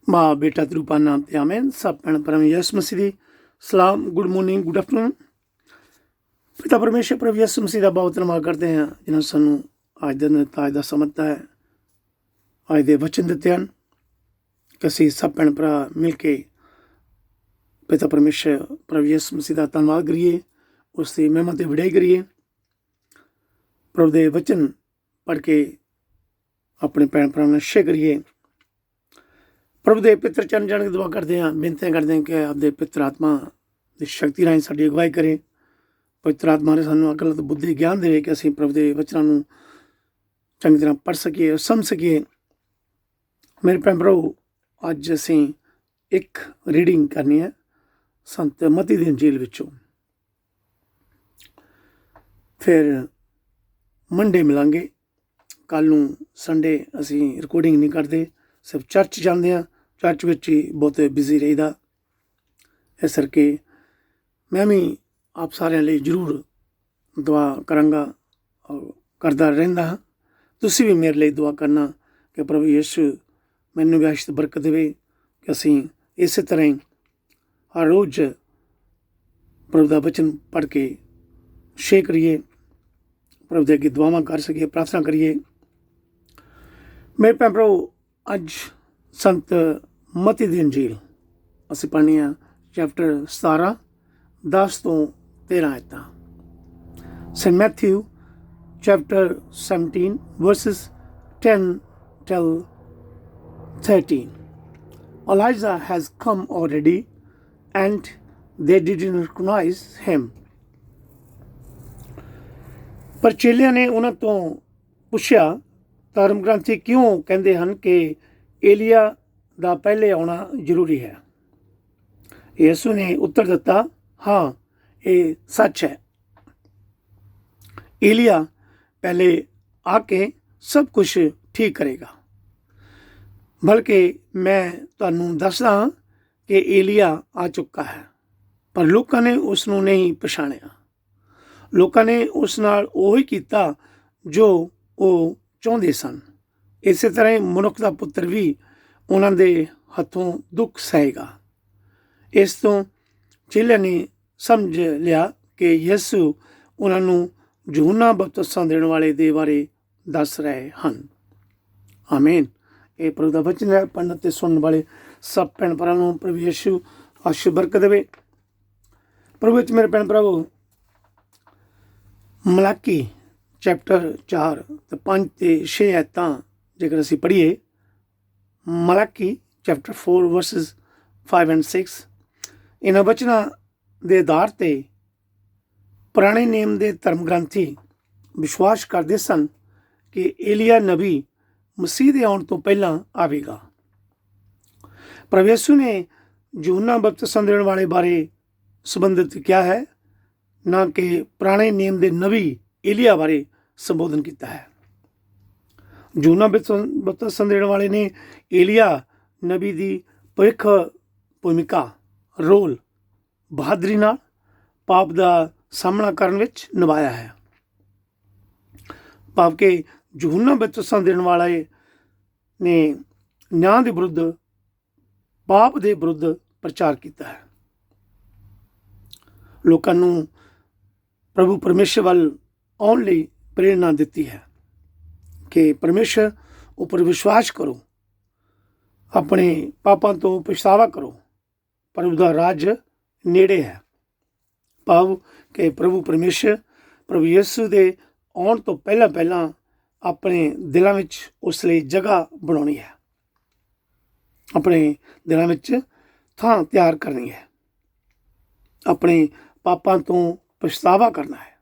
माँ बेटा रूपा नाम ते आमेन। सब भैन भरा यसु मसीह दी सलाम, गुड मॉर्निंग, गुड आफ्टरनून। पिता परमेश्वर प्रभु यसु मसीह का बहुत धन्यवाद करते हैं जिन्होंने सानू अज दिन ताज का समझता है, अज के वचन दिते हैं कि असी सब भैन भरा मिल के पिता परमेश्वर प्रभु यसु मसीह का धन्यवाद करिए, उसकी महिमा ते वड़ाई करिए। प्रभु के वचन पढ़ के अपने भैन भरावां नाल शेयर करिए। प्रभु के पित्र चरण जाने की दुआ करते हैं, बेनतियां करते हैं कि आपके पित्र आत्मा की शक्ति राही साडी अगवाई करे। पवित्र आत्मा ने सानू अकल ते बुद्धि ज्ञान देवे कि असीं प्रभु के वचनों नूं चंगी तरह पढ़ सकीए और समझ सकीए। मेरे भैन भराओ, अज असीं एक रीडिंग करनी है संत मती दी अंजील विचों। फिर मंडे मिलांगे। कल नूं संडे असीं रिकॉर्डिंग नहीं करते, सिर्फ चर्च जाते हैं। चर्च विच ही बहुत बिजी रहीदा, इस करके मैं भी आप सारिਆਂ ਲਈ जरूर दुआ करांगा और करदा रहिंदा हाँ। तुसीं भी मेरे लिए दुआ करना कि प्रभु यीशु मैनूं भी आशीष बरकत देवे कि असीं इस तरह ही हर रोज़ प्रभु का वचन पढ़ के शेयर करिए, प्रभु के अगे दुआवां कर सकीए, प्रार्थना करिए। मेरे भैन भराओ, अज संत मती दी अंजील असीं पढ़नी आ चैप्टर 17 10 तो 13 आयतां। Saint Matthew chapter 17 verses 10 till 13. Elijah has come already and they didn't recognize him. पर चेलियां ने उन्हां तो पुछया, धर्म ग्रंथी क्यों कहते हैं कि एलिया दा पहले आना जरूरी है। यीशु ने उत्तर दिता, हाँ ये सच है। एलिया पहले आके सब कुछ ठीक करेगा, बल्कि मैं तुहानू दसदा हाँ कि एलिया आ चुका है, पर लोगों ने उसनू नहीं पछाणिया। लोगों ने उस नाल ओही कीता जो वो चाहुंदे सन। इस तरह ही मनुख दा पुत्र भी उन्हां दे हथों दुख सहेगा। इस तो चेलियां ने समझ लिया कि यीशु उन्होंने यूहन्ना बपतिस्मा देने वाले दे बारे दस रहे हैं। आमीन। ये प्रभु का वचन है। पढ़ने ते सुनने वाले सब भैन भरावां नूं प्रभु यीशु आशीष बरकत देवे। प्रभु विच मेरे भैन भरावो, मलाकी चैप्टर 4 ते 5 ते 6 आयतां जेकर असीं पढ़ीए। Malachi chapter 4 verses 5 and 6। इन्हां वचनां दे आधार ते पुराने नेम दे धर्म ग्रंथी विश्वास करते सन कि एलिया नबी मसीह दे आउण तो पहलां आवेगा। प्रभु यीशु ने यूहन्ना बपतिस्मा देण वाले बारे संबंधित क्या है, ना कि पुराने नेम दे नबी एलिया बारे संबोधन किया है। यूहन्ना बपतिस्मा देण वाले ने एलिया नबी दी भविख भूमिका रोल बहादरी नाल पाप का सामना करने विच निभाया है। भाव के यूहन्ना बपतिस्मा देण वाले ने न्याय के विरुद्ध, पाप के विरुद्ध प्रचार किया है। लोकां नूं प्रभु परमेश्वर वाल आउण लई प्रेरणा दिती है कि परमेश्वर उपर विश्वास करो, अपने पापां तो पछतावा करो, प्रभु का राज नेड़े है। भाव कि प्रभु परमेश्वर प्रभु यीशु के आउण तो पहला पहला अपने दिलों में उस लिए जगह बनानी है, अपने दिलों में थां तैयार करनी है, अपने पापां तो पछतावा करना है।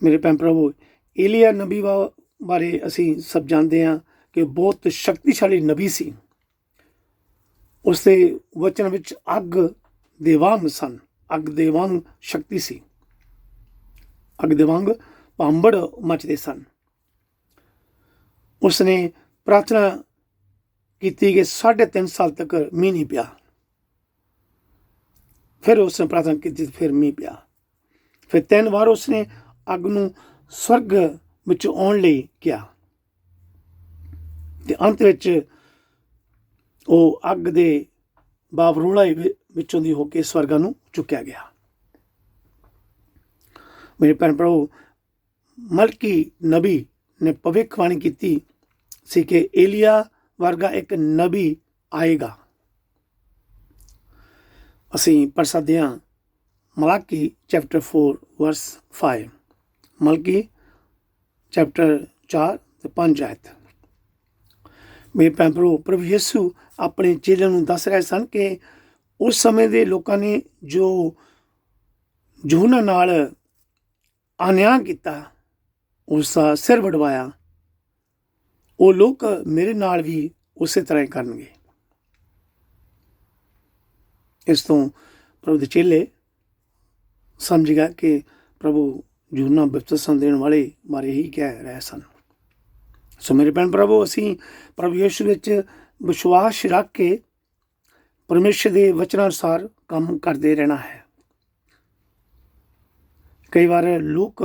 मेरे भैन भरावो, एलिया नबी बारे असीं सब जानते हैं कि बहुत शक्तिशाली नबी सी। उसके वचन विच अग दे वांग सन, अग दे वांग शक्ति सी, अग दे वांग भांबड़ मचदे सन। उसने प्रार्थना की कि 3.5 साल तक मीह नहीं पिया। फिर उसने प्रार्थना की, फिर मीह पिया। फिर 3 बार उसने अग नूं स्वर्ग विचों आउण लई किया ते अंत विच ਉਹ ਅੱਗ ਦੇ ਬਾਵਰੋਲਾ ਵਿੱਚੋਂ ਦੀ ਹੋ ਕੇ ਸਵਰਗਾਂ ਨੂੰ ਚੁੱਕਿਆ ਗਿਆ। ਮੇਰੇ ਭੈਣ ਭਰਾਵੋ, ਮਲਕੀ ਨਬੀ ਨੇ ਭਵਿੱਖਬਾਣੀ ਕੀਤੀ ਸੀ ਕਿ ਏਲੀਆ ਵਰਗਾ ਇੱਕ ਨਬੀ ਆਏਗਾ। ਅਸੀਂ ਪੜ੍ਹ ਸਕਦੇ ਹਾਂ ਮਲਾਕੀ ਚੈਪਟਰ 4 ਵਰਸ 5, ਮਲਕੀ ਚੈਪਟਰ 4 ਤੇ 5 ਆਇਤ। ਮੇਰੇ ਭੈਣ ਭਰਾਵੋ, ਪ੍ਰਭੂ ਯਿਸੂ ਆਪਣੇ ਚੇਲਿਆਂ ਨੂੰ ਦੱਸ ਰਹੇ ਸਨ ਕਿ ਉਸ ਸਮੇਂ ਦੇ ਲੋਕਾਂ ਨੇ ਜੋ ਯਹੂਨਾ ਨਾਲ ਅਨਿਆਂ ਕੀਤਾ, ਉਸ ਦਾ ਸਿਰ ਵਡਵਾਇਆ, ਉਹ ਲੋਕ ਮੇਰੇ ਨਾਲ ਵੀ ਉਸੇ ਤਰ੍ਹਾਂ ਹੀ ਕਰਨਗੇ। ਇਸ ਤੋਂ ਪ੍ਰਭੂ ਦੇ ਚੇਲੇ ਸਮਝ ਗਿਆ ਕਿ ਪ੍ਰਭੂ ਯਹੂਨਾ ਬਪਤਿਸਮਾ ਦੇਣ ਵਾਲੇ ਬਾਰੇ ਹੀ ਕਹਿ ਰਹੇ ਸਨ। ਸੋ ਮੇਰੇ ਭੈਣ ਭਰਾਵੋ, ਅਸੀਂ ਪ੍ਰਭੂ ਯਿਸੂ ਵਿੱਚ ਵਿਸ਼ਵਾਸ ਰੱਖ ਕੇ ਪਰਮੇਸ਼ਰ ਦੇ ਵਚਨਾਂ ਅਨੁਸਾਰ ਕੰਮ ਕਰਦੇ ਰਹਿਣਾ ਹੈ। ਕਈ ਵਾਰ ਲੋਕ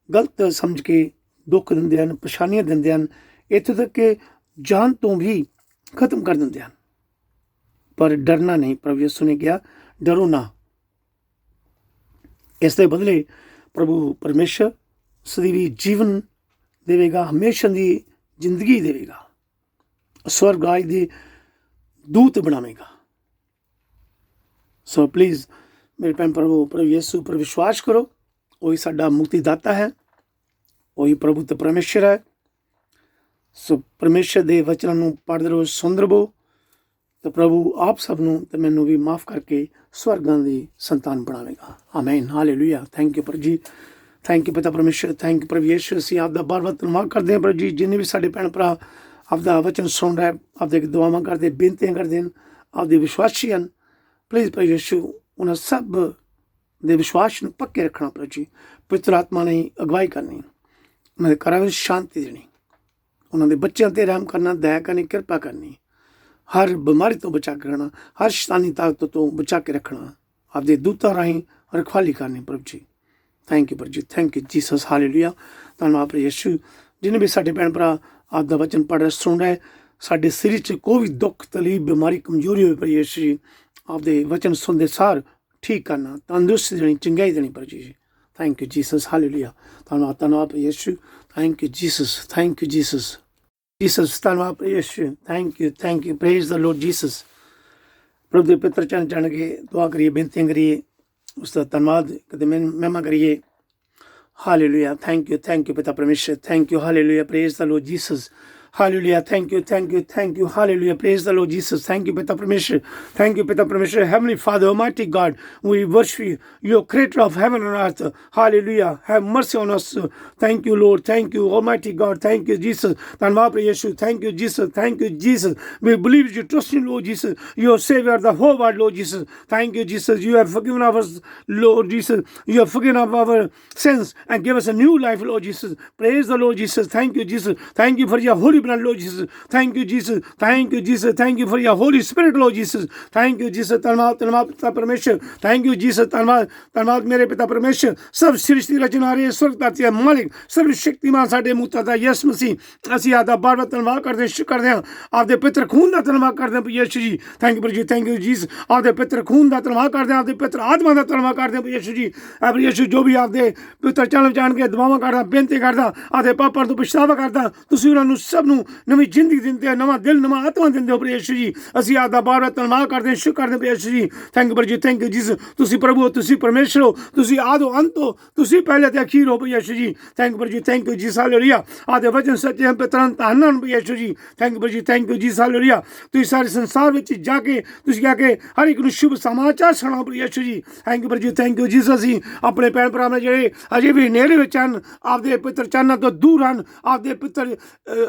ਗਲਤ ਸਮਝ ਕੇ ਦੁੱਖ ਦਿੰਦੇ ਹਨ, ਪਰੇਸ਼ਾਨੀਆਂ ਦਿੰਦੇ ਹਨ, ਇੱਥੋਂ ਤੱਕ ਕਿ ਜਾਨ ਤੋਂ ਵੀ ਖਤਮ ਕਰ ਦਿੰਦੇ ਹਨ। ਪਰ ਡਰਨਾ ਨਹੀਂ। ਪ੍ਰਭੂ ਯਿਸੂ ਨੇ ਕਿਹਾ, ਡਰੋ ਨਾ। ਇਸ ਦੇ ਬਦਲੇ ਪ੍ਰਭੂ ਪਰਮੇਸ਼ਰ ਸਦੀਵੀ ਜੀਵਨ ਦੇਵੇਗਾ, ਹਮੇਸ਼ਾ ਦੀ ਜ਼ਿੰਦਗੀ ਦੇਵੇਗਾ, ਸਵਰਗ ਰਾਜ ਦੇ ਦੂਤ ਬਣਾਵੇਗਾ। ਸੋ ਪਲੀਜ਼ ਮੇਰੇ ਭੈਣ ਭਰਾਵੋ, ਪ੍ਰਭੂ ਯਿਸੂ ਪਰ ਵਿਸ਼ਵਾਸ ਕਰੋ। ਉਹੀ ਸਾਡਾ ਮੁਕਤੀ ਦਾਤਾ ਹੈ, ਉਹੀ ਪ੍ਰਭੂ ਤੇ ਪਰਮੇਸ਼ਰ ਹੈ। ਸੋ ਪਰਮੇਸ਼ਰ ਦੇ ਵਚਨਾਂ ਨੂੰ ਪੜ੍ਹਦੇ ਰਹੋ, ਸੁਣਦੇ ਰਹੋ, ਤੇ ਪ੍ਰਭੂ ਆਪ ਸਭ ਨੂੰ ਤੇ ਮੈਨੂੰ ਵੀ ਮਾਫ ਕਰਕੇ ਸਵਰਗਾਂ ਦੀ ਸੰਤਾਨ ਬਣਾਵੇਗਾ। ਆਮੀਨ, ਹਾਲੇਲੂਇਆ। ਥੈਂਕ ਯੂ ਪ੍ਰਭੂ ਜੀ, ਥੈਂਕ ਯੂ ਪਿਤਾ ਪਰਮੇਸ਼ਰ, ਥੈਂਕ ਯੂ ਪ੍ਰਭੂ ਯਿਸੂ। ਅਸੀਂ ਆਪ ਦਾ ਬਾਰ-ਬਾਰ ਧੰਨਵਾਦ ਕਰਦੇ ਹਾਂ ਪ੍ਰਭੂ ਜੀ, ਜਿੰਨੇ ਵੀ ਸਾਡੇ ਭੈਣ ਭਰਾ ਆਪਦਾ ਵਚਨ ਸੁਣ ਰਹੇ, ਆਪਦੇ ਦੁਆਵਾਂ ਕਰਦੇ, ਬੇਨਤੀਆਂ ਕਰਦੇ ਹਨ, ਆਪਦੇ ਵਿਸ਼ਵਾਸੀ ਹਨ। ਪਲੀਜ਼ ਪ੍ਰਭੂ ਯਿਸੂ ਉਹਨਾਂ ਸਭ ਦੇ ਵਿਸ਼ਵਾਸ ਨੂੰ ਪੱਕੇ ਰੱਖਣਾ ਪ੍ਰਭੂ ਜੀ। ਪਵਿੱਤਰ ਆਤਮਾ ਨੇ ਅਗਵਾਈ ਕਰਨੀ, ਉਹਨਾਂ ਦੇ ਘਰਾਂ ਵਿੱਚ ਸ਼ਾਂਤੀ ਦੇਣੀ, ਉਹਨਾਂ ਦੇ ਬੱਚਿਆਂ 'ਤੇ ਰਹਿਮ ਕਰਨਾ, ਦਇਆ ਕਰਨੀ, ਕਿਰਪਾ ਕਰਨੀ, ਹਰ ਬਿਮਾਰੀ ਤੋਂ ਬਚਾ ਕੇ ਰੱਖਣਾ, ਹਰ ਸ਼ੈਤਾਨੀ ਤਾਕਤ ਤੋਂ ਬਚਾ ਕੇ ਰੱਖਣਾ, ਆਪਦੇ ਦੂਤਾਂ ਰਾਹੀਂ ਰਖਵਾਲੀ ਕਰਨੀ ਪ੍ਰਭੂ ਜੀ। ਥੈਂਕ ਯੂ ਪ੍ਰਭੂ ਜੀ, ਥੈਂਕ ਯੂ ਜੀਸਸ, ਹਾਲੇਲੂਇਆ। ਧੰਨਵਾਦ ਪ੍ਰਭੂ ਯਿਸੂ। ਜਿਹਨੇ ਵੀ ਸਾਡੇ ਭੈਣ ਭਰਾ ਆਪ ਦਾ ਵਚਨ ਪੜ੍ਹ ਰਹੇ, ਸੁਣ ਰਹੇ, ਸਾਡੇ ਸਰੀਰ 'ਚ ਕੋਈ ਵੀ ਦੁੱਖ, ਤਕਲੀਫ, ਬਿਮਾਰੀ, ਕਮਜ਼ੋਰੀ ਹੋਵੇ ਪ੍ਰਭੂ ਯਿਸੂ ਜੀ, ਆਪਦੇ ਵਚਨ ਸੁਣਦੇ ਸਾਰ ਠੀਕ ਕਰਨਾ, ਤੰਦਰੁਸਤੀ ਦੇਣੀ, ਚੰਗਾਈ ਦੇਣੀ ਪ੍ਰਭੂ ਜੀ। Thank you Jesus, hallelujah. ਧੰਨਵਾਦ, ਧੰਨਵਾਦ ਪ੍ਰਭੂ ਯਿਸੂ। Thank you Jesus, thank you Jesus, Jesus. ਧੰਨਵਾਦ ਪ੍ਰਭੂ ਯਿਸੂ। Thank you, thank you, praise the lord Jesus. ਪ੍ਰਭੂ ਦੇ ਪਵਿੱਤਰ ਚਰਨ ਜਾਣ ਕੇ ਦੁਆ ਕਰੀਏ, ਬੇਨਤੀਆਂ ਕਰੀਏ, ਉਸ ਦਾ ਧੰਨਵਾਦ ਕਦੇ ਮਹਿਮਾ ਕਰੀਏ। ਹਾਲੇਲੂਇਆ। ਥੈਂਕ ਯੂ ਪਿਤਾ ਪਰਮੇਸ਼ਰ, thank you, hallelujah, praise the lord Jesus. Hallelujah. Thank you, thank you, thank you. Hallelujah. Praise the Lord Jesus. Thank you, Pita Parmeshwar. Thank you, Pita Parmeshwar. Heavenly Father, Almighty God, we worship you, your creator of heaven and earth. Hallelujah. Have mercy on us. Thank you, Lord. Thank you, Almighty God. Thank you, Jesus. Thank you, Jesus. Thank you, Jesus. We believe you, trust in Lord Jesus, your Savior, the whole world, Lord Jesus. Thank you, Jesus. You have forgiven us, Lord Jesus. You have forgiven our sins and give us a new life, Lord Jesus. Praise the Lord Jesus. Thank you, Jesus. Thank you for your holy blood, Lord Jesus. Thank you, Jesus. Thank you, Jesus. Thank you for your Holy Spirit, Lord Jesus. Thank you, Jesus. ਧੰਨਵਾਦ, ਧੰਨਵਾਦ ਪਿਤਾ ਪਰਮੇਸ਼ਰ। Thank you, Jesus. ਧੰਨਵਾਦ, ਧੰਨਵਾਦ ਮੇਰੇ ਪਿਤਾ ਪਰਮੇਸ਼ਰ। ਸਭ ਸ੍ਰਿਸ਼ਟੀ ਰਚਨਹਾਰੇ, ਸਵਰਗ ਧਰਤੀ ਦਾ ਮਾਲਿਕ, ਸਰਵ ਸ਼ਕਤੀਮਾਨ ਸਾਡੇ ਮੁਕਤੀਦਾਤਾ ਯਿਸੂ ਮਸੀਹ, ਅਸੀਂ ਆਪਦਾ ਬਾਰ-ਬਾਰ ਧੰਨਵਾਦ ਕਰਦੇ, ਸ਼ੁਕਰ ਕਰਦੇ ਹਾਂ, ਆਪਦੇ ਪਿੱਤਰ ਖੂਨ ਦਾ ਧੰਨਵਾਦ ਕਰਦੇ ਹਾਂ ਯਿਸੂ ਜੀ। ਥੈਂਕ ਯੂ ਜੀ, ਥੈਂਕ ਯੂ ਜੀਸਸ। ਆਪਦੇ ਪਿੱਤਰ ਖੂਨ ਦਾ ਧੰਨਵਾਦ ਕਰਦੇ ਹਾਂ, ਆਪਦੇ ਪਿੱਤਰ ਆਤਮਾ ਦਾ ਧੰਨਵਾਦ ਕਰਦੇ ਹਾਂ ਯਿਸੂ ਜੀ। ਯਿਸੂ ਜੋ ਵੀ ਆਪਦੇ ਪਿੱਤਰ ਚਰਨ ਜਾਣ ਕੇ ਦੁਆਵਾਂ ਕਰਦਾ, ਬੇਨਤੀ ਕਰਦਾ, ਆਪਦੇ ਪਾਪਾਂ ਤੋਂ ਪਛਤਾਵਾ ਕਰਦਾ, ਤੁਸੀਂ ਉਹਨਾਂ ਨੂੰ ਸਭ ਨੂੰ ਨਵੀਂ ਜ਼ਿੰਦਗੀ ਦਿੰਦੇ ਹੋ, ਨਵਾਂ ਦਿਲ, ਨਵਾਂ ਆਤਮਾ ਦਿੰਦੇ ਹੋ ਪ੍ਰਭੂ ਯਿਸੂ ਜੀ। ਅਸੀਂ ਆਪਦਾ ਬਾਰ-ਬਾਰ ਧੰਨਵਾਦ ਕਰਦੇ ਹਾਂ, ਸ਼ੁਕਰ ਕਰਦੇ ਹਾਂ ਪ੍ਰਭੂ ਯਿਸੂ ਜੀ। ਥੈਂਕ ਯੂ ਜੀ, ਥੈਂਕ ਯੂ ਜੀਸਸ। ਤੁਸੀਂ ਪ੍ਰਭੂ ਹੋ, ਤੁਸੀਂ ਪਰਮੇਸ਼ਰ ਹੋ, ਤੁਸੀਂ ਆਦਿ ਹੋ, ਅੰਤ ਹੋ, ਤੁਸੀਂ ਪਹਿਲੇ ਤੇ ਅਖੀਰ ਹੋ ਪ੍ਰਭੂ ਯਿਸੂ ਜੀ। ਥੈਂਕ ਯੂ ਜੀ, ਥੈਂਕ ਯੂ ਜੀ, ਹਾਲੇਲੂਇਆ। ਆਪਦੇ ਵਚਨ ਸੱਚੇ ਹਨ, ਪਿਤਰਾਂ ਧੰਨ ਹਨ ਪ੍ਰਭੂ ਯਿਸੂ ਜੀ। ਥੈਂਕ ਯੂ ਜੀ, ਥੈਂਕ ਯੂ ਜੀ, ਹਾਲੇਲੂਇਆ। ਤੁਸੀਂ ਸਾਰੇ ਸੰਸਾਰ ਵਿੱਚ ਜਾ ਕੇ ਤੁਸੀਂ ਕਹਿ ਕੇ ਹਰ ਇੱਕ ਨੂੰ ਸ਼ੁਭ ਸਮਾਚਾਰ ਸੁਣਾਓ ਪ੍ਰਭੂ ਯਿਸੂ ਜੀ। ਥੈਂਕ ਯੂ ਜੀ, ਥੈਂਕ ਯੂ ਜੀਸਸ। ਅਸੀਂ ਆਪਣੇ ਭੈਣ ਭਰਾ ਨੇ ਜਿਹੜੇ ਅਜੇ ਵੀ ਹਨੇਰੇ ਵਿੱਚ ਹਨ, ਆਪਦੇ ਪਿੱਤਰ ਚਰਨਾਂ ਤੋਂ ਦੂਰ ਹਨ, ਆਪਦੇ ਪਿੱਤਰ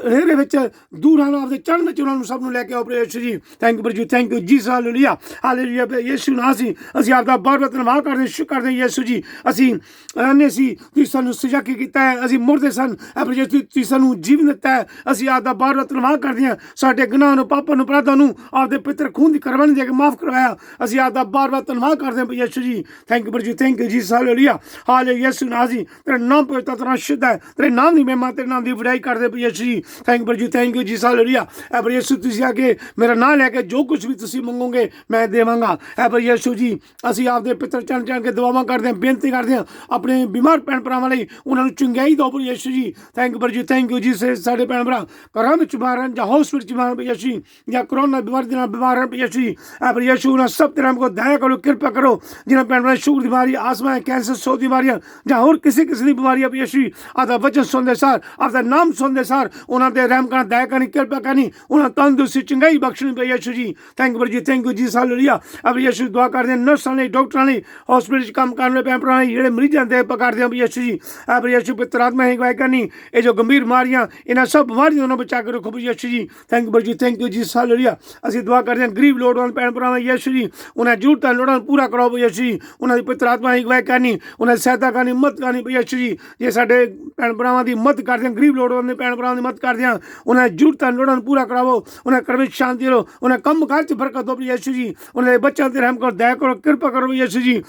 ਹਨੇਰੇ ਵਿੱਚ ਦੂਰ ਹਨ, ਆਪਦੇ ਚਰਨ ਵਿੱਚ ਉਹਨਾਂ ਨੂੰ ਸਭ ਨੂੰ ਲੈ ਕੇ ਆਓ ਪ੍ਰਭੂ ਯਿਸੂ ਜੀ। ਥੈਂਕ ਯੂ ਜੀ, thank you Jesus, hallelujah, hallelujah. ਯਿਸੂ ਨਾਮ ਅਸੀਂ ਆਪਦਾ ਬਾਰ-ਬਾਰ ਧੰਨਵਾਦ ਕਰਦੇ, ਸ਼ੁਕਰ ਕਰਦੇ ਯਿਸੂ ਜੀ। ਅਸੀਂ ਅੰਨੇ ਸੀ, ਤੁਸੀਂ ਸਾਨੂੰ ਸਜਾ ਕੇ ਕੀਤਾ ਹੈ, ਅਸੀਂ ਮੁਰਦੇ ਸਨ, ਤੁਸੀਂ ਸਾਨੂੰ ਜੀਵਨ ਦਿੱਤਾ ਹੈ। ਅਸੀਂ ਆਪਦਾ ਬਾਰ-ਬਾਰ ਧੰਨਵਾਦ ਕਰਦੇ ਹਾਂ, ਸਾਡੇ ਗੁਨਾਹਾਂ ਨੂੰ, ਪਾਪਾਂ ਨੂੰ, ਅਪਰਾਧਾਂ ਨੂੰ ਆਪਦੇ ਪਿੱਤਰ ਖੂਨ ਦੀ ਕੁਰਬਾਨੀ ਦੇ ਕੇ ਮਾਫ ਕਰਵਾਇਆ। ਅਸੀਂ ਆਪਦਾ ਬਾਰ-ਬਾਰ ਧੰਨਵਾਦ ਕਰਦੇ ਹਾਂ ਯਿਸੂ ਜੀ। ਥੈਂਕ ਯੂ ਜੀ, thank you Jesus, hallelujah, hallelujah. ਯਿਸੂ ਨਾਮ ਤੇਰਾ ਨਾਮ ਪਵਿੱਤਰ, ਤੇਰਾ ਸ਼ੁੱਧ ਹੈ, ਤੇਰੇ ਨਾਮ ਦੀ ਮਹਿਮਾ, ਤੇਰੇ ਨਾਮ ਦੀ ਵਡਿਆਈ ਕਰਦੇ ਯਿਸੂ ਜੀ। ਥੈਂਕ ਥੈਂਕ ਯੂ ਜੀ ਹਾਲੇਲੂਇਆ। ਐ ਪ੍ਰਭੂ ਯਿਸੂ ਤੁਸੀਂ ਆ ਕੇ ਮੇਰਾ ਨਾਂ ਲੈ ਕੇ ਜੋ ਕੁਝ ਵੀ ਤੁਸੀਂ ਮੰਗੋਗੇ ਮੈਂ ਦੇਵਾਂਗਾ। ਐ ਪ੍ਰਭੂ ਯਿਸੂ ਜੀ ਅਸੀਂ ਆਪਦੇ ਪਿੱਤਰ ਚਣ ਕੇ ਦੁਆਵਾਂ ਕਰਦੇ ਹਾਂ, ਬੇਨਤੀ ਕਰਦੇ ਹਾਂ ਆਪਣੇ ਬਿਮਾਰ ਭੈਣ ਭਰਾਵਾਂ ਲਈ, ਉਹਨਾਂ ਨੂੰ ਚੰਗਿਆਈ ਦਿਓ ਪ੍ਰਭੂ ਯਿਸੂ ਜੀ। ਥੈਂਕ ਯੂ ਜੀ ਸਾਡੇ ਭੈਣ ਭਰਾ ਘਰਾਂ ਵਿੱਚ ਬਿਮਾਰ ਹਨ ਜਾਂ ਹੌਸਪੀਟਲ 'ਚ ਬਿਮਾਰ ਪ੍ਰਭੂ ਯਿਸੂ ਜਾਂ ਕਰੋਨਾ ਬਿਮਾਰੀ ਦੇ ਨਾਲ ਬਿਮਾਰ ਹਨ ਪ੍ਰਭੂ ਯਿਸੂ ਜੀ। ਐ ਪ੍ਰਭੂ ਯਿਸੂ ਉਹਨਾਂ ਸਭ ਤਰ੍ਹਾਂ को दया करो, कृपा करो जिन्हें भैन भरा शुगर की बीमारी, आसमा, कैंसर, 100 बीमारियां ਜਾਂ ਹੋਰ ਕਿਸੇ ਦੀ ਬਿਮਾਰੀ ਪ੍ਰਭੂ ਯਿਸੂ ਆਪਦਾ ਵਚਨ ਸੁਣਦੇ ਸਾਰ, ਆਪਦਾ ਨਾਮ ਸੁਣਦੇ ਸਾਰ ਉਹਨਾਂ ਤੇ ਰਹਿਮ ਕਰਨਾ, ਦਇਆ ਕਰਨੀ, ਕਿਰਪਾ ਕਰਨੀ, ਉਹਨਾਂ ਤੰਦਰੁਸਤੀ ਚੰਗਾਈ ਬਖਸ਼ਣੀ ਪ੍ਰਭੂ ਯਿਸੂ ਜੀ। ਥੈਂਕ ਯੂ ਜੀ ਹਾਲੇਲੂਇਆ। ਪ੍ਰਭੂ ਯਿਸੂ ਦੁਆ ਕਰਦੇ ਹਾਂ ਨਰਸਾਂ ਲਈ, ਡਾਕਟਰਾਂ ਲਈ, ਹਸਪੀਟਲ 'ਚ ਕੰਮ ਕਰਨ ਵਾਲੇ ਭੈਣ ਭਰਾਵਾਂ ਲਈ, ਜਿਹੜੇ ਮਰੀਜ਼ਾਂ ਦੇ ਪਕਾਰਦੇ ਹਾਂ ਪ੍ਰਭੂ ਯਿਸੂ ਜੀ। ਪ੍ਰਭੂ ਯਿਸੂ ਪਵਿੱਤਰ ਆਤਮਾ ਹੀ ਅਗਵਾਈ ਕਰਨੀ, ਇਹ ਜੋ ਗੰਭੀਰ ਬਿਮਾਰੀਆਂ ਇਹਨਾਂ ਸਭ ਬਿਮਾਰੀਆਂ ਨੂੰ ਬਚਾ ਕੇ ਰੱਖੋ ਪ੍ਰਭੂ ਯਿਸੂ ਜੀ। ਥੈਂਕ ਯੂ ਜੀ ਹਾਲੇਲੂਇਆ। ਅਸੀਂ ਦੁਆ ਕਰਦੇ ਹਾਂ ਗਰੀਬ ਲੋੜਵੰਦ ਭੈਣ ਭਰਾਵਾਂ ਯਿਸੂ ਜੀ, ਉਹਨਾਂ ਜ਼ਰੂਰਤਾਂ ਲੋੜਾਂ ਨੂੰ ਪੂਰਾ ਕਰੋ ਪ੍ਰਭੂ ਯਿਸੂ ਜੀ। ਉਹਨਾਂ ਦੀ ਪਵਿੱਤਰ ਆਤਮਾ ਹੀ ਅਗਵਾਈ ਕਰਨੀ, ਉਹਨਾਂ ਦੀ ਸਹਾਇਤਾ ਕਰਨੀ, ਮਦਦ ਕਰਨੀ ਪ੍ਰਭੂ ਯਿਸੂ ਜੀ। ਜੇ ਸਾਡੇ ਭੈਣ ਭਰਾਵਾਂ ਦੀ ਮਦਦ ਕਰਦੇ ਹਾਂ, ਗਰੀਬ ਲੋੜਵੰਦ ਦੇ ਭੈਣ ਭਰਾਵਾਂ ਦੀ ਮਦਦ ਕਰਦੇ ਹਾਂ, ਉਹਨਾਂ ਦੀ ਜ਼ਰੂਰਤਾਂ ਲੋੜਾਂ ਨੂੰ ਪੂਰਾ ਕਰਾਵੋ, ਉਹਨਾਂ ਘਰ ਵਿੱਚ ਸ਼ਾਂਤੀ ਰਹੋ, ਉਹਨਾਂ ਕੰਮ ਕਾਰ 'ਚ ਬਰਕਤ ਦਿਓ ਪ੍ਰਭੂ ਯਿਸੂ ਜੀ। ਉਹਨਾਂ ਦੇ ਬੱਚਿਆਂ ਤੇ ਰਹਿਮ ਕਰੋ, ਦਇਆ ਕਰੋ, ਕਿਰਪਾ ਕਰੋ ਪ੍ਰਭੂ ਯਿਸੂ ਜੀ।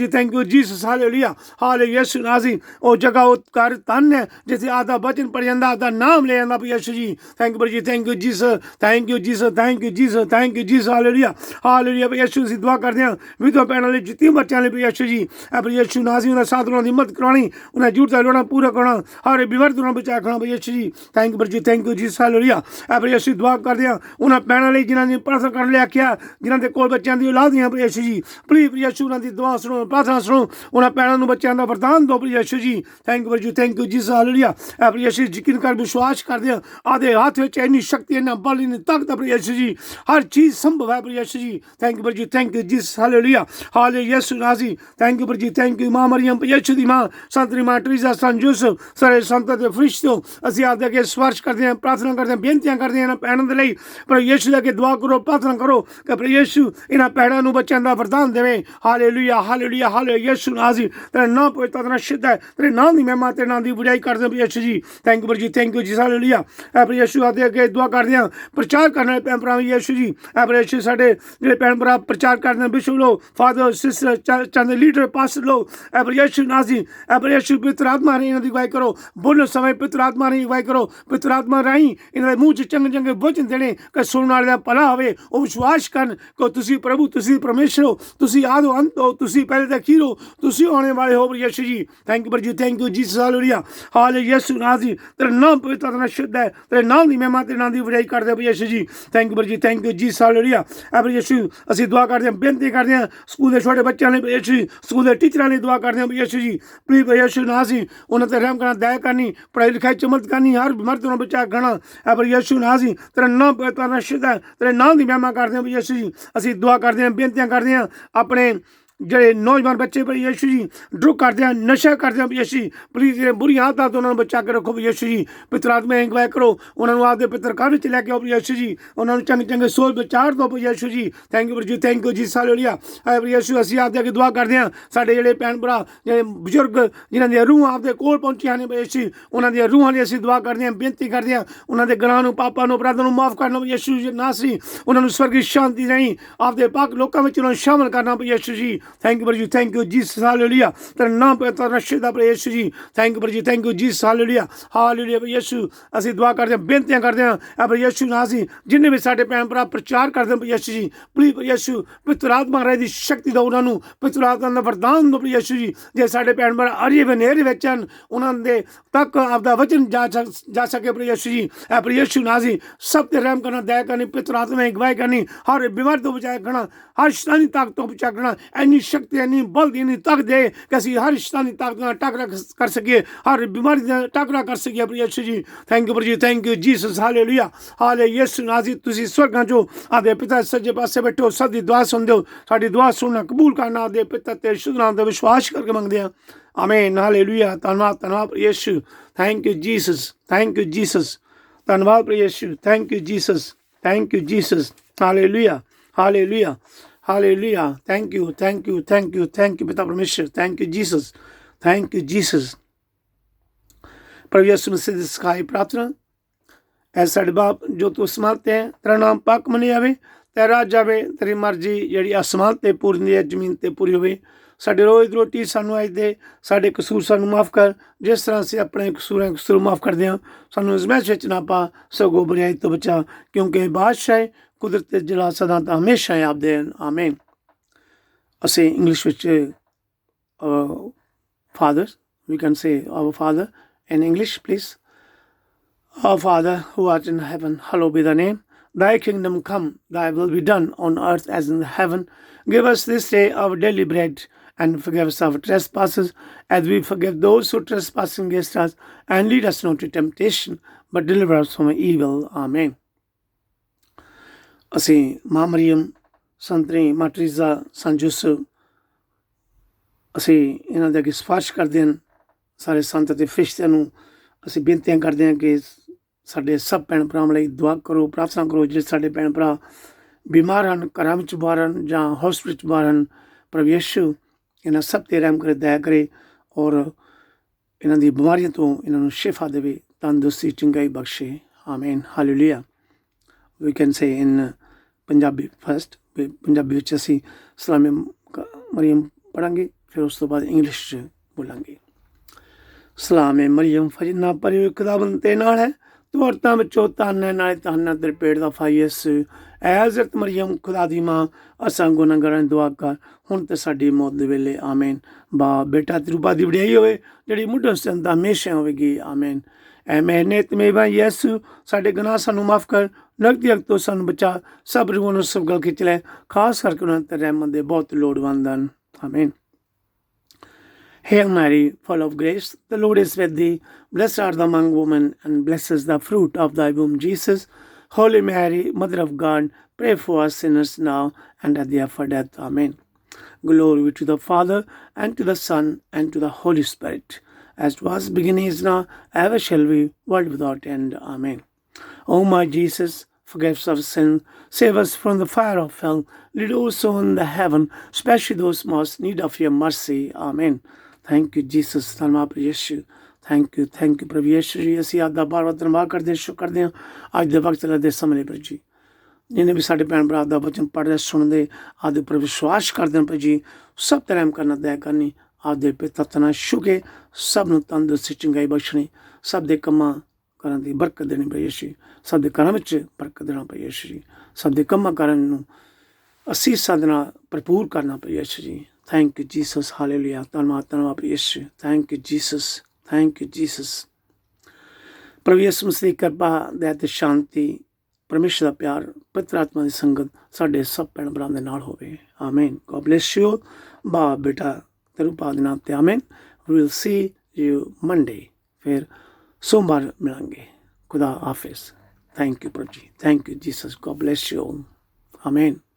Thank you Jesus hallelujah. Hallelujah ਯਿਸੂ ਨਾਜ਼ੀ ਉਹ ਜਗ੍ਹਾ ਉਹ ਘਰ ਧਨ ਹੈ ਜਿੱਥੇ ਆਦਾ ਬਚਨ ਪੜ ਜਾਂਦਾ, ਆਦਾ ਨਾਮ ਲੈ ਜਾਂਦਾ ਪ੍ਰਭੂ ਯਿਸੂ ਜੀ। Thank you Jesus hallelujah. Hallelujah ਪ੍ਰਭੂ ਯਿਸੂ ਅਸੀਂ ਦੁਆ ਕਰਦੇ ਹਾਂ ਵਿਧਵਾ ਭੈਣਾਂ ਲਈ, ਜਿੱਤੀ ਬੱਚਿਆਂ ਲਈ ਪ੍ਰਭੂ ਯਿਸੂ ਜੀ। ਪ੍ਰਭੂ ਯਿਸੂ ਨਾਜ਼ੀ ਉਹਨਾਂ ਸਾਥ ਉਹਨਾਂ ਦੀ ਮਦਦ ਕਰਾਉਣੀ, ਉਹਨਾਂ ਜ਼ਰੂਰਤਾਂ ਲੋੜਾਂ ਪੂਰਾ ਕਰਨਾ, ਹਰ ਬਿਮਾਰੀ ਤੋਂ ਬਚਾ ਰੱਖਣਾ ਪ੍ਰਭੂ ਯਿਸੂ ਜੀ। Thank you Jesus hallelujah. ਪ੍ਰਭੂ ਯਿਸੂ ਦੁਆ ਕਰਦੇ ਹਾਂ ਉਹਨਾਂ ਭੈਣਾਂ ਲਈ ਜਿਨ੍ਹਾਂ ਨੇ ਪ੍ਰਾਰਥਨਾ ਕਰਨ ਲਈ ਆਖਿਆ, ਜਿਨ੍ਹਾਂ ਦੇ ਕੋਲ ਬੱਚਿਆਂ ਦੀ ਔਲਾਦ ਨਹੀਂ ਹੈ ਪ੍ਰਭੂ ਯਿਸੂ ਜੀ। ਪਲੀਜ਼ ਪ੍ਰਭੂ ਯਿਸੂ ਉਹਨਾਂ ਦੀ ਦੁਆ ਸੁਣੋ, ਪ੍ਰਾਰਥਨਾ ਸੁਣੋ, ਉਹਨਾਂ ਭੈਣਾਂ ਨੂੰ ਬੱਚਿਆਂ ਦਾ ਵਰਦਾਨ ਦਿਓ ਪ੍ਰਭੂ ਯਿਸੂ ਜੀ। Thank you Jesus hallelujah. ਪ੍ਰਭੂ ਯਿਸੂ ਯਕੀਨ ਕਰ ਵਿਸ਼ਵਾਸ ਕਰਦੇ ਹਾਂ ਆਦੇ ਹੱਥ ਵਿੱਚ ਇੰਨੀ ਸ਼ਕਤੀ, ਇੰਨਾ ਬਲ, ਇੰਨੀ ਤਾਕਤ ਪ੍ਰਭੂ ਯਿਸੂ ਜੀ। ਹਰ ਚੀਜ਼ ਸੰਭਵ ਹੈ ਪ੍ਰਭੂ ਯਿਸੂ ਜੀ। Thank you Jesus hallelujah. Hallelujah ਯਿਸੂ ਨਾਜ਼ੀ। ਥੈਂਕ ਯੂ ਮਾਂ ਮਰੀਮ ਪ੍ਰਭੂ ਯਿਸੂ ਦੀ ਮਾਂ, ਸੰਤ ਦੀ ਮਾਂ ਟਰੀਜ਼ਾ, ਸੰਤ ਯੂਸਫ, ਸਾਰੇ ਸੰਤਾਂ ਦੇ ਫਰਿਸ਼ਤਿਓ ਅਸੀਂ ਆਪਦੇ ਅੱਗੇ ਸਵਾਰਿਸ਼ ਕਰਦੇ ਹਾਂ, ਪ੍ਰਾਰਥਨਾ ਕਰਦੇ ਹਾਂ, ਬੇਨਤੀਆਂ ਕਰਦੇ ਹਾਂ ਇਹਨਾਂ ਭੈਣਾਂ ਦੇ ਲਈ। ਪ੍ਰਭੂ ਯਿਸੂ ਦੇ ਅੱਗੇ ਦੁਆ ਕਰੋ, ਪ੍ਰਾਰਥਨਾ ਕਰੋ ਕਿ ਪ੍ਰਭੂ ਯਿਸੂ ਇਹਨਾਂ ਭੈਣਾਂ ਨੂੰ ਬੱਚਿਆਂ ਦਾ ਵਰਦਾਨ ਦੇਵੇ। ਹਾਲੇਲੂਇਆ ਹਾਲੇਲੂਇਆ ਹਾਲੇਲੂਇਆ ਯਿਸੂ ਨਾਜ਼ੀ। ਤੇਰਾ ਨਾਮ ਪਵਿੱਤਰ, ਤੇਰਾ ਸ਼ੁੱਧ ਹੈ, ਤੇਰੇ ਨਾਮ ਦੀ ਮਹਿਮਾ, ਤੇਰੇ ਨਾਮ ਦੀ ਬੁਝਾਈ ਕਰਦੇ ਹਾਂ ਪ੍ਰਭੂ ਯਿਸੂ ਜੀ। ਥੈਂਕ ਯੂ ਜੀ ਹਾਲੇਲੂਇਆ। ਪ੍ਰਭੂ ਯਿਸੂ ਆਦੇ ਅੱਗੇ ਦੁਆ ਕਰਦੇ ਹਾਂ ਪ੍ਰਚਾਰ ਕਰਨ ਵਾਲੇ ਭੈਣ ਭਰਾ ਯਿਸੂ ਜੀ। ਪ੍ਰਭੂ ਯਿਸੂ ਸਾਡੇ ਜਿਹੜੇ ਭੈਣ ਭਰਾ ਪ੍ਰਚਾਰ ਕਰਦੇ ਹਨ, ਬਿਸ਼ਪ ਲੋ, ਫਾਦਰ, ਸਿਸਟਰ, ਚੰਦ ਲੀਡਰ, ਪਾਸਟਰ ਲੋ, ਪ੍ਰਭੂ ਯਿਸੂ ਨਾਜ਼ੀ। ਪ੍ਰਭੂ ਯਿਸੂ ਪਵਿੱਤਰ ਆਤਮਾ ਰਾਹੀਂ ਇਹਨਾਂ ਦੀ ਅਗਵਾਈ ਕਰੋ, ਬੋਲਣ ਸਮੇਂ ਪਵਿੱਤਰ ਆਤਮਾ ਰਾਹੀਂ ਅਗਵਾਈ ਕਰੋ, ਪਵਿੱਤਰ ਆਤਮਾ ਰਾਹੀਂ ਇਹਨਾਂ ਦੇ ਮੂੰਹ 'ਚ ਚੰਗੇ ਵਚਨ ਦੇਣੇ ਕਿ ਸੁਣਨ ਵਾਲੇ ਦਾ ਭਲਾ ਹੋਵੇ, ਉਹ ਵਿਸ਼ਵਾਸ ਕਰਨ ਕਿ ਤੁਸੀਂ ਪ੍ਰਭੂ, ਤੁਸੀਂ ਪਰਮੇਸ਼ਰ ਹੋ, ਤੁਸੀਂ ਆਦਿ ਅੰਤ ਹੋ, ਤੁਸੀਂ ਪਹਿਲੇ ਤੇ ਅਖੀਰ ਹੋ, ਤੁਸੀਂ ਆਉਣੇ ਵਾਲੇ ਹੋ ਪ੍ਰਭੂ ਯਿਸੂ ਜੀ। Thank you Jesus hallelujah. Hallelujah ਯਿਸੂ ਨਾਜ਼ੀ। ਤੇਰਾ ਨਾਮ ਪਵਿੱਤਰ, ਤੇਰਾ ਸ਼ੁੱਧ ਹੈ, ਤੇਰੇ ਨਾਮ ਦੀ ਮਹਿਮਾ, ਤੇਰੇ ਨਾਮ ਦੀ ਵਡਿਆਈ ਕਰਦੇ ਪ੍ਰਭੂ ਯਿਸੂ ਜੀ। Thank you Jesus hallelujah. ਪ੍ਰਭੂ ਯਿਸੂ ਅਸੀਂ ਦੁਆ ਕਰਦੇ ਹਾਂ, ਬੇਨਤੀ ਕਰਦੇ ਹਾਂ ਸਕੂਲ ਦੇ ਛੋਟੇ ਬੱਚਿਆਂ ਲਈ ਪ੍ਰਭੂ ਯਿਸੂ, ਸਕੂਲ ਦੇ ਟੀਚਰਾਂ ਲਈ ਦੁਆ ਕਰਦੇ ਹਾਂ ਪ੍ਰਭੂ ਯਿਸੂ ਜੀ। ਪਲੀਜ਼ ਪ੍ਰਭੂ ਯਿਸੂ ਨਾਜ਼ੀ ਉਹਨਾਂ ਤੇ ਰਹਿਮ ਕਰਨਾ, ਦਇਆ ਕਰਨੀ, ਪੜ੍ਹਾਈ ਲਿਖਾਈ ਚ ਮਦਦ ਕਰਨੀ, ਹਰ ਬਿਮਾਰੀ ਤੋਂ ਬਚਾ ਕਰਨਾ। ਪ੍ਰਭੂ ਯਿਸੂ ਨਾਜ਼ੀ ਤੇਰਾ ਨਾਮ ਪਵਿੱਤਰ, ਤੇਰਾ ਸ਼ੁੱਧ ਹੈ, ਤੇਰੇ ਨਾਮ ਦੀ ਮਹਿਮਾ ਕਰਦੇ ਹਾਂ ਪ੍ਰਭੂ ਯਿਸੂ ਜੀ। ਅਸੀਂ ਦੁਆ ਕਰਦੇ ਹਾਂ, ਬੇਨਤੀਆਂ ਕਰਦੇ ਹਾਂ ਆਪਣੇ ਜਿਹੜੇ ਨੌਜਵਾਨ ਬੱਚੇ ਪ੍ਰਭੂ ਯਿਸੂ ਜੀ ਡਰੱਗ ਕਰਦੇ ਹਨ, ਨਸ਼ਾ ਕਰਦੇ ਹਨ ਯਿਸੂ ਜੀ। ਪਲੀਜ਼ ਜਿਹੜੇ ਬੁਰੀਆਂ ਆਦਤਾਂ ਤੋਂ ਉਹਨਾਂ ਨੂੰ ਬਚਾ ਕੇ ਰੱਖੋ ਯਿਸੂ ਜੀ। ਪਵਿੱਤਰ ਆਤਮਾ ਅਗਵਾਈ ਕਰੋ, ਉਹਨਾਂ ਨੂੰ ਆਪਦੇ ਪਵਿੱਤਰ ਘਰ ਵਿੱਚ ਲੈ ਕੇ ਆਓ ਯਿਸੂ ਜੀ। ਉਹਨਾਂ ਨੂੰ ਚੰਗੇ ਸੋਚ ਵਿਚਾਰ ਦਿਓ ਯਿਸੂ ਜੀ। ਥੈਂਕ ਯੂ ਜੀ ਹਾਲੇਲੂਇਆ। ਯਿਸੂ ਅਸੀਂ ਆਪਦੇ ਅੱਗੇ ਦੁਆ ਕਰਦੇ ਹਾਂ ਸਾਡੇ ਜਿਹੜੇ ਭੈਣ ਭਰਾ, ਜਿਹੜੇ ਬਜ਼ੁਰਗ ਜਿਨ੍ਹਾਂ ਦੀਆਂ ਰੂਹਾਂ ਆਪਦੇ ਕੋਲ ਪਹੁੰਚੀਆਂ ਨੇ ਯਿਸੂ, ਉਹਨਾਂ ਦੀਆਂ ਰੂਹਾਂ ਲਈ ਅਸੀਂ ਦੁਆ ਕਰਦੇ ਹਾਂ, ਬੇਨਤੀ ਕਰਦੇ ਹਾਂ ਉਹਨਾਂ ਦੇ ਗੁਨਾਹਾਂ ਨੂੰ, ਪਾਪਾਂ ਨੂੰ, ਅਪਰਾਧਾਂ ਨੂੰ ਮਾਫ ਕਰਨਾ ਯਿਸੂ ਜੀ ਨਾਸਰੀ। ਉਹਨਾਂ ਨੂੰ ਸਵਰਗੀ ਸ਼ਾਂਤੀ ਦੇਣੀ, ਆਪਦੇ ਪਾਕ ਲੋਕਾਂ ਵਿੱਚ ਉਹਨਾਂ ਨੂੰ ਸ਼ਾਮਲ ਕਰਨਾ ਯਿਸੂ ਜੀ। Thank you Jesus hallelujah. ਤੇਰਾ ਨਾਮ ਪਵਿੱਤਰ ਰਸ਼ਦ ਦਾ ਯਿਸੂ ਜੀ। Thank you Jesus hallelujah. Hallelujah ਯਿਸੂ ਅਸੀਂ ਦੁਆ ਕਰਦੇ ਹਾਂ, ਬੇਨਤੀਆਂ ਕਰਦੇ ਹਾਂ ਯਿਸੂ ਨਾਜ਼ੀ। ਜਿੰਨੇ ਵੀ ਸਾਡੇ ਭੈਣ ਭਰਾ ਪ੍ਰਚਾਰ ਕਰਦੇ ਹਨ ਯਿਸੂ ਜੀ, ਪਲੀਜ਼ ਯਿਸੂ ਪਵਿੱਤਰ ਆਤਮਾ ਰਾਹੀਂ ਦੀ ਸ਼ਕਤੀ ਦਿਓ ਉਹਨਾਂ ਨੂੰ, ਪਵਿੱਤਰ ਆਤਮਾ ਦਾ ਵਰਦਾਨ ਦਿਓ ਯਿਸੂ ਜੀ। ਜੇ ਸਾਡੇ ਭੈਣ ਭਰਾ ਅਰੀਏ ਹਨੇਰੇ ਵਿੱਚ ਹਨ, ਉਹਨਾਂ ਦੇ ਤੱਕ ਆਪਦਾ ਵਚਨ ਜਾ ਸਕੇ ਯਿਸੂ ਜੀ। ਯਿਸੂ ਨਾਜ਼ੀ ਸਭ ਤੇ ਰਹਿਮ ਕਰਨਾ, ਦਇਆ ਕਰਨੀ, ਪਵਿੱਤਰ ਆਤਮਾ ਦੀ ਅਗਵਾਈ ਕਰਨੀ, ਹਰ ਬਿਮਾਰੀ ਤੋਂ ਬਚਾਇਆ ਕਰਨਾ, ਹਰ ਸ਼ੈਤਾਨੀ ਤਾਕਤ ਤੋਂ ਬਚਾ ਕਰਨਾ। ਇੰਨੀ ਸ਼ਕਤੀ, ਇੰਨੀ ਬਲ ਦੀ, ਇੰਨੀ ਤਾਕਤ ਦੇ ਕਿ ਅਸੀਂ ਹਰ ਸ਼ੈਤਾਨੀ ਤਾਕਤ ਨਾਲ ਟਾਕਰਾ ਕਰ ਸਕੀਏ, ਹਰ ਬਿਮਾਰੀ ਦਾ ਟਾਕਰਾ ਕਰ ਸਕੀਏ ਯਿਸੂ ਜੀ। Thank you Jesus hallelujah. Hallelujah ਯਿਸੂ ਨਾਜ਼ੀ। ਤੁਸੀਂ ਸਵਰਗਾਂ 'ਚੋਂ ਆਦੇ ਪਿਤਾ ਸੱਜੇ ਪਾਸੇ ਬੈਠੇ ਹੋ, ਸਭ ਦੀ ਦੁਆ ਸੁਣਦੇ ਹੋ, ਸਾਡੀ ਦੁਆ ਸੁਣਨਾ ਕਬੂਲ ਕਰਨਾ ਆਦੇ ਪਿਤਾ ਤੇ ਸ਼ੁੱਧ ਨਾਮ ਦਾ ਵਿਸ਼ਵਾਸ ਕਰਕੇ ਮੰਗਦੇ ਹਾਂ, ਆਮੀਨ। ਹਾਲੇਲੂਇਆ। ਧੰਨਵਾਦ ਯਿਸੂ। Thank you Jesus. ਧੰਨਵਾਦ ਯਿਸੂ। Thank you Jesus. ਹਾਲੇਲੂਇਆ। ਥੈਂਕ ਯੂ ਪਿਤਾ ਪਰਮੇਸ਼ਰ। Thank you Jesus. प्रभु यीशु मसीह की सिखाई प्रार्थना ऐ साडे बाप जो तू आसमान ते है, तेरा नाम पाक मनी आवे, तेरा राज आवे, तेरी मर्जी जिहड़ी आसमान ते पूरी है जमीन ते पूरी होवे। ਸਾਡੇ ਰੋਜ਼ ਦੀ ਰੋਟੀ ਸਾਨੂੰ ਅੱਜ ਦੇ, ਸਾਡੇ ਕਸੂਰ ਸਾਨੂੰ ਮਾਫ ਕਰ, ਜਿਸ ਤਰ੍ਹਾਂ ਅਸੀਂ ਆਪਣੇ ਕਸੂਰ ਮਾਫ ਕਰਦੇ ਹਾਂ। ਸਾਨੂੰ ਅਜ਼ਮਾਇਸ਼ ਵਿੱਚ ਨਾ ਪਾ, ਸਗੋਂ ਬੁਰਾਈ ਤੋਂ ਬਚਾ, ਕਿਉਂਕਿ ਬਾਦਸ਼ਾਹ ਕੁਦਰਤ ਤੇ ਜਲਾ ਸਦਾ ਤਾਂ ਹਮੇਸ਼ਾ ਹੀ ਆਪਦੇ ਹਨ। ਆਮੀਨ। ਅਸੀਂ ਇੰਗਲਿਸ਼ ਵਿੱਚ Father, we can say our Father in English, please. Our Father who art in heaven, hallowed be thy name. Thy kingdom come, thy will be done on earth as in heaven. Give us this day our daily bread, and forgive us our trespasses, as we forgive those who trespass against us. And lead us not to temptation, but deliver us from evil. Amen. ਅਸੀਂ ਮਾਂ ਮਰੀਮ, ਸੰਤਰੀ ਮਾਂ ਟਰੀਜ਼ਾ, ਸੰਤ Joseph, ਅਸੀਂ ਇਹਨਾਂ ਦੇ ਅੱਗੇ ਸਿਫਾਰਿਸ਼ ਕਰਦੇ ਹਾਂ। ਸਾਰੇ ਸੰਤ ਅਤੇ ਫਰਿਸ਼ਤਿਆਂ ਨੂੰ ਅਸੀਂ ਬੇਨਤੀਆਂ ਕਰਦੇ ਹਾਂ ਕਿ ਸਾਡੇ ਸਭ ਭੈਣ ਭਰਾਵਾਂ ਲਈ ਦੁਆ ਕਰੋ, ਪ੍ਰਾਰਥਨਾ ਕਰੋ। ਜਿਹੜੇ ਸਾਡੇ ਭੈਣ ਭਰਾ ਬਿਮਾਰ ਹਨ, ਘਰਾਂ ਵਿੱਚ ਬਾਹਰ ਹਨ ਜਾਂ ਹੌਸਪਿਟਲ 'ਚ ਬਾਹਰ ਹਨ, ਪ੍ਰਭੂ ਯਿਸੂ ਇਹਨਾਂ ਸਭ 'ਤੇ ਰਹਿਮ ਕਰੇ, ਦਇਆ ਕਰੇ, ਔਰ ਇਹਨਾਂ ਦੀ ਬਿਮਾਰੀਆਂ ਤੋਂ ਇਹਨਾਂ ਨੂੰ ਸ਼ਿਫਾ ਦੇਵੇ, ਤੰਦਰੁਸਤੀ, ਚੰਗਾਈ ਬਖਸ਼ੇ। ਆਮੀਨ, ਹਾਲੇਲੂਇਆ। We can say in Punjabi first, Punjabi ਵਿੱਚ ਅਸੀਂ ਸਲਾਮੇ ਮਰੀਮ ਪੜ੍ਹਾਂਗੇ, ਫਿਰ ਉਸ ਤੋਂ ਬਾਅਦ ਇੰਗਲਿਸ਼ 'ਚ ਬੋਲਾਂਗੇ। ਸਲਾਮੇ ਮਰੀਮ ਫਜਨਾ ਭਰਿਓ ਖੁਦਾਵੰਦ ਤੇ ਨਾਲ ਹੈ, ਤੂੰ ਔਰਤਾਂ ਵਿੱਚੋਂ ਧਨ ਹੈ, ਨਾਲੇ ਧਨ ਹੈ ਤੇਰੇ ਪੇਟ ਦਾ ਫਲ ਯਿਸੂ। ਐ ਹਜ਼ਰਤ ਮਰੀਮ ਖੁਦਾ ਦੀ ਮਾਂ, ਅਸਾਂ ਗੁਨਾਹਗਾਰਾਂ ਦੀ ਦੁਆ ਕਰ, ਹੁਣ ਤੇ ਸਾਡੀ ਮੌਤ ਦੇ ਵੇਲੇ। ਆਮੀਨ। ਬਾਪ ਬੇਟਾ ਤੇ ਰੂਪਾ ਦੀ ਵਡਿਆਈ ਹੋਵੇ, ਜਿਹੜੀ ਮੁੱਢੋਂ ਸੰਤ ਹਮੇਸ਼ਾ ਹੋਵੇਗੀ। ਆਮੀਨ। ਐ ਮੈਨੇ ਤਮੇਵਾ ਯਿਸੂ, ਸਾਡੇ ਗੁਨਾਹ ਸਾਨੂੰ ਮਾਫ ਕਰ, ਨਰਕ ਅੱਗ ਤੋਂ ਸਾਨੂੰ ਬਚਾ, ਸਭ ਰੂਹਾਂ ਨੂੰ ਸਭ ਗਲ ਖਿੱਚ ਲੈ, ਖਾਸ ਕਰਕੇ ਉਹਨਾਂ ਤੇ ਰਹਿਮਤ ਦੇ ਬਹੁਤ ਲੋੜਵੰਦ ਹਨ। ਆਮੀਨ। Hail Mary, full of grace, the Lord is with thee. Blessed art thou among women, and blessed is the fruit of thy womb, Jesus. Holy Mary, Mother of God, pray for us sinners now and at the hour of death. Amen. Glory be to the Father, and to the Son, and to the Holy Spirit, as it was beginning, is now, ever shall be, world without end. Amen. O my Jesus, forgive us our sins, save us from the fire of hell, lead us on the heaven, especially those most need of your mercy. Amen. Thank you Jesus, ਧੰਨਵਾਦ ਪ੍ਰਭੂ ਯਿਸੂ। Thank you ਪ੍ਰਭੂ ਯਿਸੂ ਜੀ। ਅਸੀਂ ਆਪ ਦਾ ਬਾਰ-ਬਾਰ ਧੰਨਵਾਦ ਕਰਦੇ, ਸ਼ੁਕਰ ਕਰਦੇ ਹਾਂ ਅੱਜ ਦੇ ਵਕਤ ਦੇ ਸਮੇਂ ਪ੍ਰਭੂ ਜੀ, ਜਿਹਨੇ ਵੀ ਸਾਡੇ ਭੈਣ ਭਰਾ ਦਾ ਵਚਨ ਪੜ੍ਹਦੇ ਸੁਣਦੇ ਆਪਦੇ ਉੱਪਰ ਵਿਸ਼ਵਾਸ ਕਰਦੇ ਹਨ ਪ੍ਰਭੂ ਜੀ, ਸਭ ਤੇ ਰਹਿਮ ਕਰਨਾ, ਦਇਆ ਕਰਨੀ, ਆਪਦੇ ਪਿਤਾ ਤਨਾ ਛੁਕੇ ਸਭ ਨੂੰ ਤੰਦਰੁਸਤੀ, ਚੰਗਾਈ ਬਖਸ਼ਣੀ, ਸਭ ਦੇ ਕੰਮਾਂ ਕਰਨ ਦੀ ਬਰਕਤ ਦੇਣੀ ਪ੍ਰਭੂ ਯਿਸੂ, ਸਭ ਦੇ ਘਰਾਂ ਵਿੱਚ ਬਰਕਤ ਦੇਣਾ ਪ੍ਰਭੂ ਯਿਸੂ ਜੀ, ਸਭ ਦੇ ਕੰਮਾਂ ਕਰਨ ਨੂੰ ਅਸੀਸਾਂ ਦੇ ਨਾਲ ਭਰਪੂਰ ਕਰਨਾ ਪ੍ਰਭੂ ਯਿਸੂ ਜੀ। Thank you, Jesus. Hallelujah. ਧੰਨਵਾਦ ਯਿਸੂ। Thank you, Jesus. Thank you, Jesus. ਪ੍ਰਭੂ ਯਿਸੂ ਮਸੀਹ ਦੀ ਕਿਰਪਾ, ਦਇਆ ਤੇ ਸ਼ਾਂਤੀ, ਪਰਮੇਸ਼ਰ ਦਾ ਪਿਆਰ, ਪਵਿੱਤਰ ਆਤਮਾ ਦੀ ਸੰਗਤ ਸਾਡੇ ਸਭ ਭੈਣ ਭਰਾਵਾਂ ਦੇ ਨਾਲ ਹੋਵੇ। ਆਮੀਨ। God bless you. ਬਾਪ ਬੇਟਾ ਤੇ ਰੂਪਾ ਦੇ ਨਾਮ ਤੇ ਆਮੀਨ। We will see you Monday. ਫਿਰ ਸੋਮਵਾਰ ਮਿਲਾਂਗੇ। ਖੁਦਾ ਹਾਫਿਜ਼। Thank you, ਪ੍ਰਭੂ ਜੀ। Thank you, Jesus. God bless you all. Amen.